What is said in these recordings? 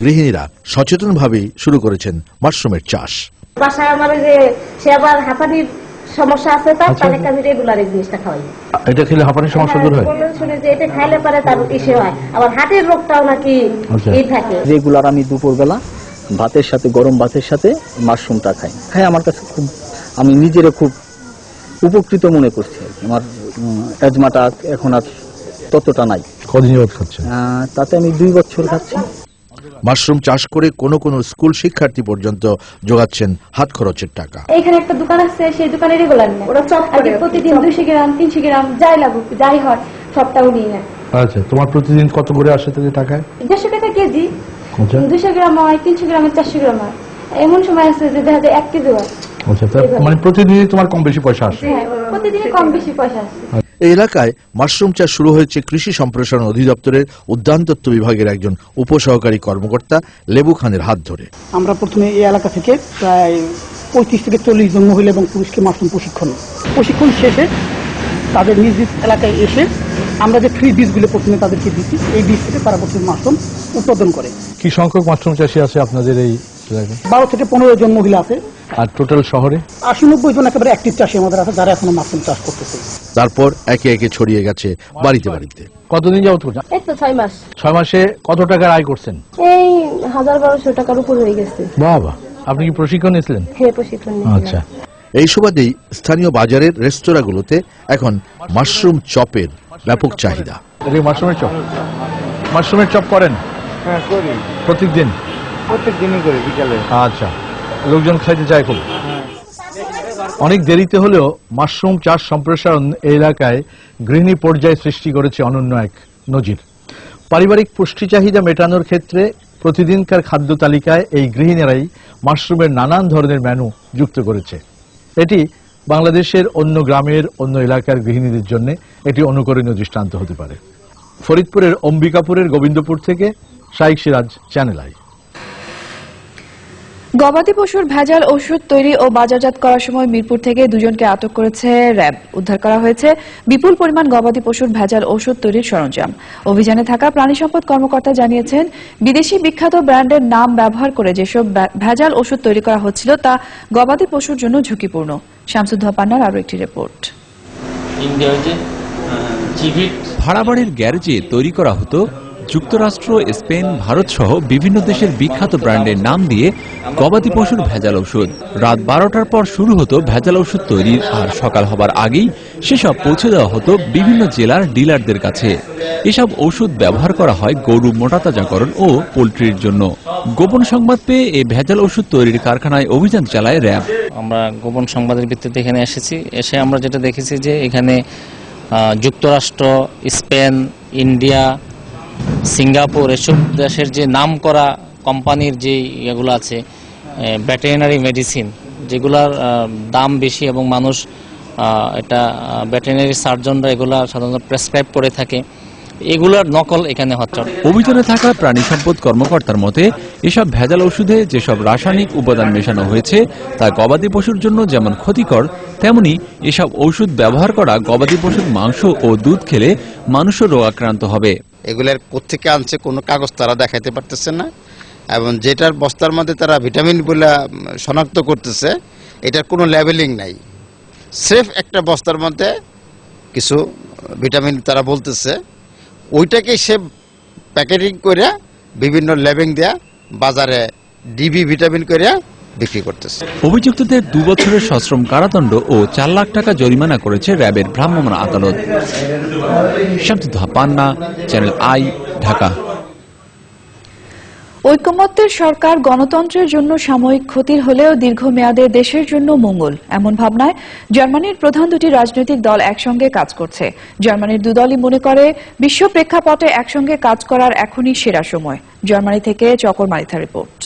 গৃহিণীরা সচেতনভাবে শুরু করেছেন মাশরুমের চাষ। বাসায় আমার যে সে আবার হাঁপানির সমস্যা আছে, তার কাছে রেগুলার এই জিনিসটা খাওয়াই। এটা খেলে হাঁপানির সমস্যা দূর হয়? শুনে যে এটা খাইলে পারে তার ইসে হয়, আবার হার্টের রোগটাও নাকি এই থাকে। রেগুলার আমি দুপুরবেলা ভাতের সাথে, গরম ভাতের সাথে মাশরুমটা খাই। আমার কাছে খুব, আমি নিজেরা খুব উপকৃত মনে করছি। আমার অ্যাজমাটা এখন আর ততটা নাই। কদিন যাবত খাচ্ছেন? তাতে আমি 2 বছর খাচ্ছি। মাশরুম চাষ করে কোনো কোনো স্কুল শিক্ষার্থী পর্যন্ত জোগাচ্ছেন হাত খরচের টাকা। এখানে একটা দোকান আছে, সেই দোকানে রেগুলার নেয়। ওরা চপ করে প্রতিদিন 200 গ্রাম 300 গ্রাম যাই লাগুক, যাই হয় সবটাও নিয়ে নেয়। আচ্ছা, তোমার প্রতিদিন কত করে আসে তাহলে টাকায়? 150 টাকা কেজি। 200 গ্রাম হয়, 300 গ্রামে 400 গ্রাম হয়। এমন সময় আছে যে দেখা যায় 1 কেজি হয়। আচ্ছা, মানে প্রতিদিনই তোমার কম বেশি পয়সা আসে? হ্যাঁ, প্রতিদিনই কম বেশি পয়সা আসে। এই এলাকায় মাশরুম চাষ শুরু হয়েছে কৃষি সম্প্রসারণ অধিদপ্তরের উদ্যানতত্ত্ব বিভাগের একজন উপসহকারী কর্মকর্তা লেবু খানের হাত ধরে। আমরা প্রথমে এই এলাকা থেকে প্রায় 35 থেকে 40 জন মহিলা এবং পুরুষকে মাশরুম প্রশিক্ষণ শেষে তাদের নিজ নিজ এলাকায় এসে আমরা যে ফ্রি বীজগুলো প্রথমে তাদেরকে দিচ্ছি, এই বীজ থেকে তারা প্রথমে মাশরুম উৎপাদন করে। কি সংখ্যক মাশরুম চাষী আছে আপনাদের এই এলাকায়? 12 থেকে 15 জন মহিলা আছে। আর টোটাল শহরে 80-90 জন একেবারে অ্যাক্টিভ চাষী আমাদের আছে, যারা এখনো মাশরুম চাষ করতেছে। তারপর একে একে ছড়িয়ে গেছে বাড়িতে বাড়িতে। কতদিন যাবত করছেন? এই তো 6 মাস। 6 মাসে কত টাকার আয় করছেন? এই 1000-1200 টাকার উপর হয়ে গেছে। বাবা, আপনি কি প্রশিক্ষণ নিয়েছিলেন? হ্যাঁ, প্রশিক্ষণ নিয়েছিলাম। আচ্ছা। এই সুবাদেই স্থানীয় বাজারের রেস্তোরাঁগুলোতে এখন মাশরুম চপের ব্যাপক চাহিদা। মাশরুমের চপ, মাশরুমের চপ করেন? হ্যাঁ, করি। প্রত্যেকদিনই করি বিকালে। আচ্ছা, লোকজন খাইতে চায় খুব। অনেক দেরিতে হলেও মাশরুম চাষ সম্প্রসারণ এই এলাকায় গৃহিণী পর্যায়ে সৃষ্টি করেছে অনন্য এক নজির। পারিবারিক পুষ্টি চাহিদা মেটানোর ক্ষেত্রে প্রতিদিনকার খাদ্য তালিকায় এই গৃহিণীরাই মাশরুমের নানান ধরনের মেনু যুক্ত করেছে। এটি বাংলাদেশের অন্য গ্রামের, অন্য এলাকার গৃহিণীদের জন্য এটি অনুকরণীয় দৃষ্টান্ত হতে পারে। ফরিদপুরের অম্বিকাপুরের গোবিন্দপুর থেকে শাইখ সিরাজ, চ্যানেল আই। গবাদি পশুর ভেজাল ওষুধ তৈরি ও বাজারজাত করার সময় মিরপুর থেকে 2 জনকে আটক করেছে র্যাব। উদ্ধার করা হয়েছে বিপুল পরিমাণ গবাদি পশুর ভেজাল ওষুধ তৈরির সরঞ্জাম। অভিযানে থাকা প্রাণী সম্পদ কর্মকর্তা জানিয়েছেন, বিদেশি বিখ্যাত ব্র্যান্ডের নাম ব্যবহার করে যেসব ভেজাল ওষুধ তৈরি করা হচ্ছিল তা গবাদি পশুর জন্য ঝুঁকিপূর্ণ। শামসুদ্দোহা পান্নার আরও একটি রিপোর্ট। ভাড়াবাড়ির গ্যারেজে তৈরি করা হতো যুক্তরাষ্ট্র, স্পেন, ভারত সহ বিভিন্ন দেশের বিখ্যাত ব্র্যান্ডের নাম দিয়ে গবাদি পশুর ভেজাল ওষুধ। রাত 12টার পর শুরু হতো ভেজাল ওষুধ তৈরির, আর সকাল হবার আগেই সেসব পৌঁছে দেওয়া হতো বিভিন্ন জেলার ডিলারদের কাছে। এসব ওষুধ ব্যবহার করা হয় গরু মোটাতাজাকরণ ও পোল্ট্রির জন্য। গোপন সংবাদ পেয়ে এই ভেজাল ওষুধ তৈরির কারখানায় অভিযান চালায় র্যাব। আমরা গোপন সংবাদের ভিত্তিতে এখানে এসে আমরা যেটা দেখেছি যে এখানে যুক্তরাষ্ট্র, স্পেন, ইন্ডিয়া, সিঙ্গাপুর এসব দেশের যে নাম করা কোম্পানির যে এগুলো আছে ভেটেরিনারি মেডিসিন, যেগুলার দাম বেশি এবং মানুষ এটা ভেটেরিনারি সার্জনরা এগুলা সাধারণত প্রেসক্রাইব করে থাকে, এগুলার নকল এখানে হচ্ছে। অভিযানে থাকা প্রাণী সম্পদ কর্মকর্তার মতে, এসব ভেজাল ওষুধে যেসব রাসায়নিক উপাদান মেশানো হয়েছে তা গবাদি পশুর জন্য যেমন ক্ষতিকর, তেমনি এসব ওষুধ ব্যবহার করা গবাদি পশুর মাংস ও দুধ খেলে মানুষও রোগাক্রান্ত হবে। এগুলার কোত্থেকে আনছে কোনো কাগজ তারা দেখাইতে পারতেছে না, এবং যেটার বস্তার মধ্যে তারা ভিটামিন বলে শনাক্ত করতেছে এটার কোনো লেবেলিং নাই। স্রেফ একটা বস্তার মধ্যে কিছু ভিটামিন তারা বলতেছে, ওইটাকে সে প্যাকেটিং করে বিভিন্ন লেবেলিং দেয়া বাজারে ডিবি ভিটামিন করে বিক্রি করতেছে। অভিযুক্তদের 2 বছরের সশ্রম কারাদণ্ড ও 4 লাখ টাকা জরিমানা করেছে র্যাবের ভ্রাম্যমাণ আদালত। শামসুদ্দোহা পান্না, চ্যানেল আই, ঢাকা। ঐকমত্যের সরকার গণতন্ত্রের জন্য সাময়িক ক্ষতির হলেও দীর্ঘমেয়াদে দেশের জন্য মঙ্গল, এমন ভাবনায় জার্মানির প্রধান 2টি রাজনৈতিক দল একসঙ্গে কাজ করছে। জার্মানির 2 দলই মনে করে বিশ্ব প্রেক্ষাপটে একসঙ্গে কাজ করার এখনই সেরা সময়। জার্মানি থেকে চকর মালিথার রিপোর্ট।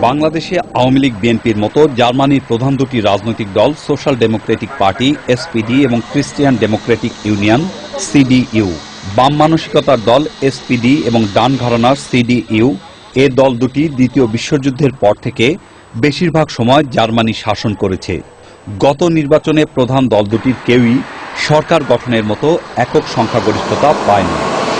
বাংলাদেশে আওয়ামী লীগ, বিএনপির মতো জার্মানির প্রধান 2টি রাজনৈতিক দল সোশ্যাল ডেমোক্রেটিক পার্টি এসপিডি এবং ক্রিশ্চিয়ান ডেমোক্রেটিক ইউনিয়ন সিডিইউ, বাম মানসিকতার দল এসপিডি এবং ডান ঘরানার সিডিইউ, এ দল দুটি দ্বিতীয় বিশ্বযুদ্ধের পর থেকে বেশিরভাগ সময় জার্মানি শাসন করেছে। গত নির্বাচনে প্রধান দল দুটির কেউই সরকার গঠনের মতো একক সংখ্যাগরিষ্ঠতা পায়নি।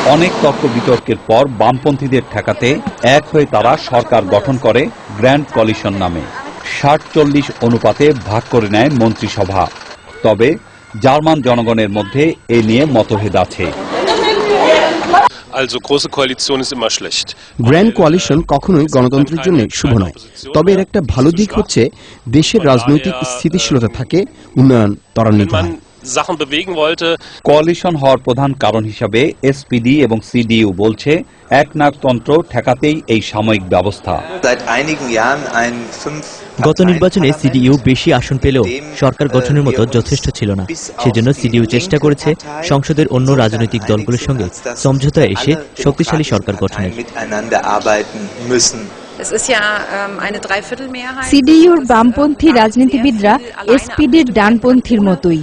অনেক তর্ক বিতর্কের পর বামপন্থীদের ঠেকাতে এক হয়ে তারা সরকার গঠন করে গ্র্যান্ড কোয়ালিশন নামে। 60-40 অনুপাতে ভাগ করে নেয় মন্ত্রিসভা। তবে জার্মান জনগণের মধ্যে এ নিয়ে মতভেদ আছে। গ্র্যান্ড কোয়ালিশন কখনোই গণতন্ত্রের জন্য শুভ নয়, তবে এর একটা ভালো দিক হচ্ছে দেশের রাজনৈতিক স্থিতিশীলতা থাকে, উন্নয়ন ত্বরান্বিত হয়। কোয়ালিশন হওয়ার প্রধান কারণ হিসাবে এসপিডি এবং সিডিইউ বলছে একনায়কতন্ত্র ঠেকাতেই এই সাময়িক ব্যবস্থা। গত নির্বাচনে সিডিইউ বেশি আসন পেলেও সরকার গঠনের মতো যথেষ্ট ছিল না। সেজন্য সিডিইউ চেষ্টা করেছে সংসদের অন্য রাজনৈতিক দলগুলোর সঙ্গে সমঝোতা এসে শক্তিশালী সরকার গঠনের। সিডিইউর বামপন্থী রাজনীতিবিদরা এসপিডির ডানপন্থীর মতোই।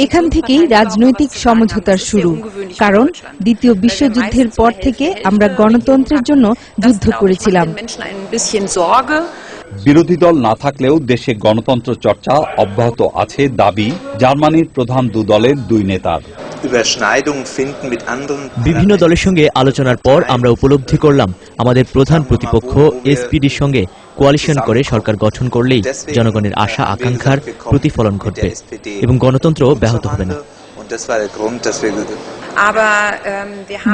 এখান থেকেই রাজনৈতিক সমঝোতার শুরু, কারণ দ্বিতীয় বিশ্বযুদ্ধের পর থেকে আমরা গণতন্ত্রের জন্য যুদ্ধ করেছিলাম। বিরোধী দল না থাকলেও দেশে গণতন্ত্র চর্চা অব্যাহত আছে দাবি জার্মানির প্রধান দু দলের দুই নেতার। বিভিন্ন দলের সঙ্গে আলোচনার পর আমরা উপলব্ধি করলাম আমাদের প্রধান প্রতিপক্ষ এসপিডির সঙ্গে কোয়ালিশন করে সরকার গঠন করলেই জনগণের আশা আকাঙ্ক্ষার প্রতিফলন ঘটবে এবং গণতন্ত্র ব্যাহত হবে না।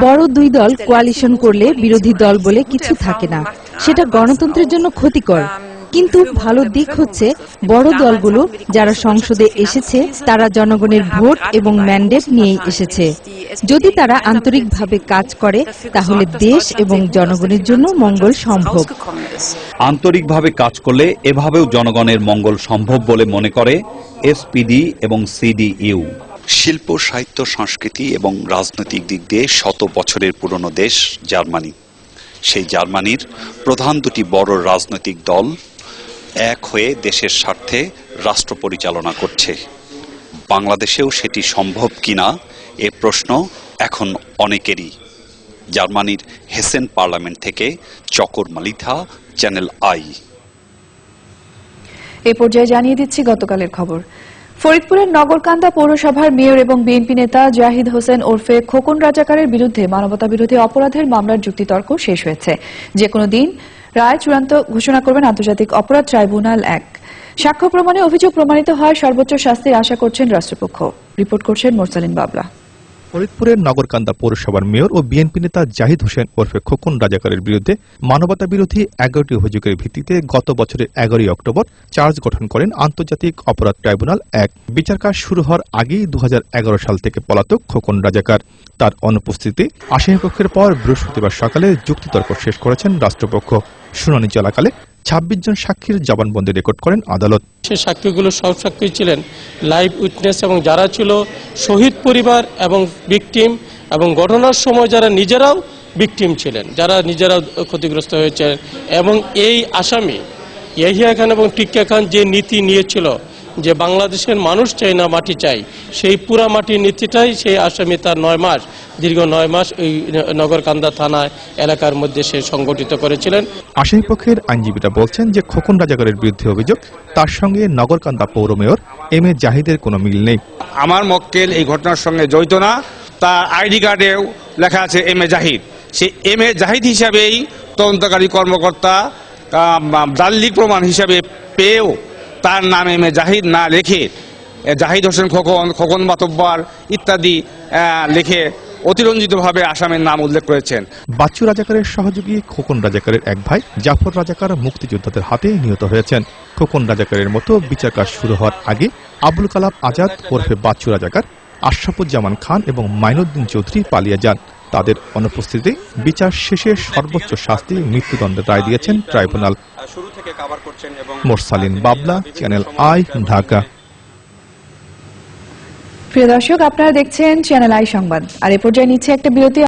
বড় দুই দল কোয়ালিশন করলে বিরোধী দল বলে কিছু থাকে না, সেটা গণতন্ত্রের জন্য ক্ষতিকর। কিন্তু ভালো দিক হচ্ছে বড় দলগুলো যারা সংসদে এসেছে তারা জনগণের ভোট এবং ম্যান্ডেট নিয়েই এসেছে। যদি তারা আন্তরিকভাবে কাজ করে তাহলে দেশ এবং জনগণের জন্য মঙ্গল সম্ভব। আন্তরিকভাবে কাজ করলে এভাবেও জনগণের মঙ্গল সম্ভব বলে মনে করে এসপিডি এবং সিডিইউ। শিল্প, সাহিত্য, সংস্কৃতি এবং রাজনৈতিক দিক দিয়ে 100 বছরের পুরনো দেশ জার্মানি। সেই জার্মানির প্রধান দুটি বড় রাজনৈতিক দল এক হয়ে দেশের স্বার্থে রাষ্ট্র পরিচালনা করছে। বাংলাদেশেও সেটি সম্ভব কিনা এ প্রশ্ন এখন অনেকেরই। জার্মানির হেসেন পার্লামেন্ট থেকে চকর মালিথা, চ্যানেল আই। এই পর্যায়ে জানিয়ে দিচ্ছি গতকালের খবর। ফরিদপুরের নগরকান্দা পৌরসভার মেয়র এবং বিএনপি নেতা জাহিদ হোসেন ওরফে খোকন রাজাকারের বিরুদ্ধে মানবতা বিরোধী অপরাধের মামলার যুক্তিতর্ক শেষ হয়েছে। যে কোনো দিন রায় চূড়ান্ত ঘোষণা করবেন আন্তর্জাতিক অপরাধ ট্রাইব্যুনাল 1। সাক্ষ্য প্রমাণে অভিযোগ প্রমাণিত হয় সর্বোচ্চ শাস্তির আশা করছেন রাষ্ট্রপক্ষ। রিপোর্ট করছেন মোরসালিন বাবলা। ফরিদপুরের নগরকান্দা পৌরসভার মেয়র ও বিএনপি নেতা জাহিদ হোসেন ওরফে খোকন রাজাকারের বিরুদ্ধে মানবতা বিরোধী 11টি অভিযোগের ভিত্তিতে গত বছরের 11 অক্টোবর চার্জ গঠন করেন আন্তর্জাতিক অপরাধ ট্রাইব্যুনাল 1। বিচার কাজ শুরু হওয়ার আগেই 2011 সাল থেকে পলাতক খোকন রাজাকার। তার অনুপস্থিতি আসামিপক্ষের পর বৃহস্পতিবার সকালে যুক্তিতর্ক শেষ করেছেন রাষ্ট্রপক্ষ। শুনানি চলাকালে 26 জন সাক্ষীর জবানবন্দি রেকর্ড করেন আদালত। সে সাক্ষীগুলো সব সাক্ষী ছিলেন লাইভ উইটনেস এবং যারা ছিল শহীদ পরিবার এবং ভিকটিম এবং ঘটনার সময় যারা নিজেরাও ভিকটিম ছিলেন, যারা নিজেরাও ক্ষতিগ্রস্ত হয়েছে। এবং এই আসামি ইয়াহিয়া খান এবং টিক্কা খান যে নীতি নিয়েছিল যে বাংলাদেশের মানুষ চাই না মাটি চাই, সেই পুরা মাটির নীতিটাই সেই আসামি তার দীর্ঘ 9 মাস ওই নগরকান্দা থানা এলাকার মধ্যে সে সংগঠিত করেছিলেন। আসামিপক্ষের আইনজীবীরা বলছেন যে খোকন রাজাকারের বিরুদ্ধে অভিযোগ তার সঙ্গে নগরকান্দা পৌর মেয়র এম এ জাহিদের কোনো মিল নেই। আমার মক্কেল এই ঘটনার সঙ্গে জড়িত না, তার আইডি কার্ডেও লেখা আছে M A Zahid. Say M A Zahid হিসাবেই তদন্তকারী কর্মকর্তা দালিলিক প্রমাণ হিসাবে পেয়েও তার নাম এম এ জাহিদ না লিখে জাহিদ হোসেন খোকন, খোকন মাতব্বর ইত্যাদি লিখে অতিরঞ্জিতভাবে আসামের নাম উল্লেখ করেছেন। বাচ্চু রাজাকারের সহযোগী খোকন রাজাকারের এক ভাই জাফর রাজাকার মুক্তিযোদ্ধাদের হাতে নিহত হয়েছেন। খোকন রাজাকারের মতো বিচার কাজ শুরু হওয়ার আগে আবুল কালাম আজাদ ওরফে বাচ্চু রাজাকার, আশরাফুজ্জামান খান এবং মাইনুদ্দিন চৌধুরী পালিয়ে যান। তাদের অনুপস্থিতিতে বিচার শেষে সর্বোচ্চ শাস্তি মৃত্যুদণ্ডের রায় দিয়েছেন tribunal. Morsalin Babla, channel I, Dhaka. প্রিয় দর্শক, আপনারা দেখছেন চ্যানেল আই সংবাদ। আর এ পর্যায়ে নিচ্ছে একটা বিরতি।